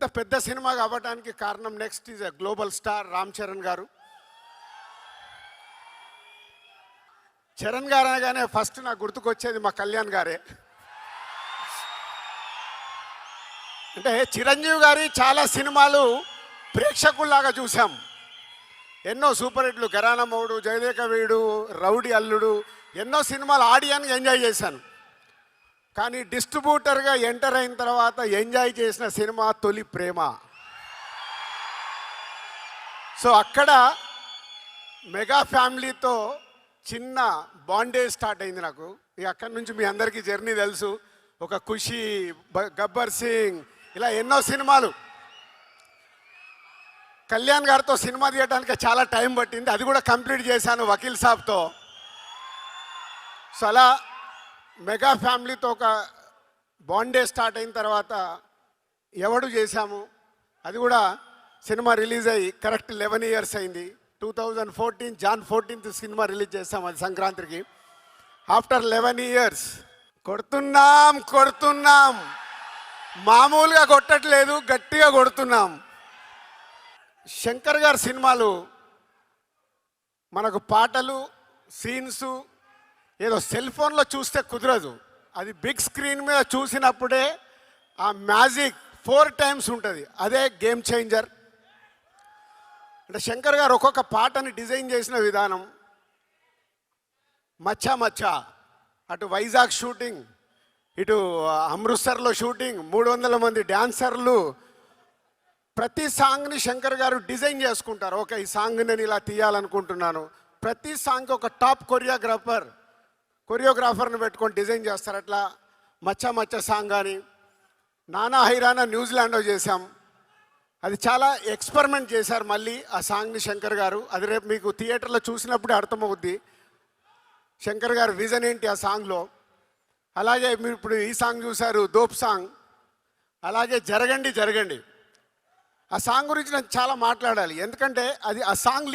ఇంత పెద్ద సినిమా అవ్వడానికి కారణం next is a global star Ram Charan గారు. చరణ్ గారు అనగానే ఫస్ట్ నాకు గుర్తుకొచ్చేది మా కళ్యాణ్ గారే. అంటే చిరంజీవి గారి చాలా సినిమాలు ప్రేక్షకుల్లాగా చూసాం. ఎన్నో సూపర్ హిట్లు, ఘరానా మొగుడు, జయదేక వీడు, రౌడీ అల్లుడు, ఎన్నో సినిమాలు ఆడియన్గా ఎంజాయ్ చేశాను. కానీ డిస్ట్రిబ్యూటర్గా ఎంటర్ అయిన తర్వాత ఎంజాయ్ చేసిన సినిమా తొలి ప్రేమ. సో అక్కడ మెగా ఫ్యామిలీతో చిన్న బాండేజ్ స్టార్ట్ అయింది నాకు. ఇక అక్కడి నుంచి మీ అందరికీ జర్నీ తెలుసు. ఒక ఖుషి, గబ్బర్ సింగ్, ఇలా ఎన్నో సినిమాలు. కళ్యాణ్ గారితో సినిమా తీయడానికి చాలా టైం పట్టింది, అది కూడా కంప్లీట్ చేశాను వకీల్ సాబ్తో. సో అలా మెగా ఫ్యామిలీతో ఒక బాండే స్టార్ట్ అయిన తర్వాత ఎవడు చేశాము, అది కూడా సినిమా రిలీజ్ అయ్యి కరెక్ట్ 11 years అయింది. 2014 Jan 14th సినిమా రిలీజ్ చేస్తాం, అది సంక్రాంతికి. ఆఫ్టర్ 11 years కొడుతున్నాం, మామూలుగా కొట్టట్లేదు, గట్టిగా కొడుతున్నాం. శంకర్ గారి సినిమాలు మనకు పాటలు, సీన్స్ ఏదో సెల్ ఫోన్లో చూస్తే కుదరదు. అది బిగ్ స్క్రీన్ మీద చూసినప్పుడే ఆ మ్యాజిక్ 4 times ఉంటుంది. అదే గేమ్ చేంజర్. అంటే శంకర్ గారు ఒక్కొక్క పాటని డిజైన్ చేసిన విధానం, మచ్చా మచ్చా, అటు వైజాగ్ షూటింగ్, ఇటు అమృత్సర్లో షూటింగ్, 300 మంది డ్యాన్సర్లు, ప్రతి సాంగ్ని శంకర్ గారు డిజైన్ చేసుకుంటారు. ఓకే, ఈ సాంగ్ నేను ఇలా తీయాలనుకుంటున్నాను. ప్రతి సాంగ్కి ఒక టాప్ కొరియోగ్రాఫర్ని పెట్టుకొని డిజైన్ చేస్తారు. అట్లా మచ్చా మచ్చా సాంగ్ కానీ, నానా హైరానా న్యూజిలాండ్లో చేశాం. అది చాలా ఎక్స్పెరిమెంట్ చేశారు మళ్ళీ ఆ సాంగ్ని శంకర్ గారు. అది రేపు మీకు థియేటర్లో చూసినప్పుడే అర్థమవుద్ది శంకర్ గారు విజన్ ఏంటి ఆ సాంగ్లో. అలాగే మీరు ఇప్పుడు ఈ సాంగ్ చూశారు, దోప్ సాంగ్. అలాగే జరగండి. ఆ సాంగ్ గురించి నేను చాలా మాట్లాడాలి, ఎందుకంటే అది ఆ సాంగ్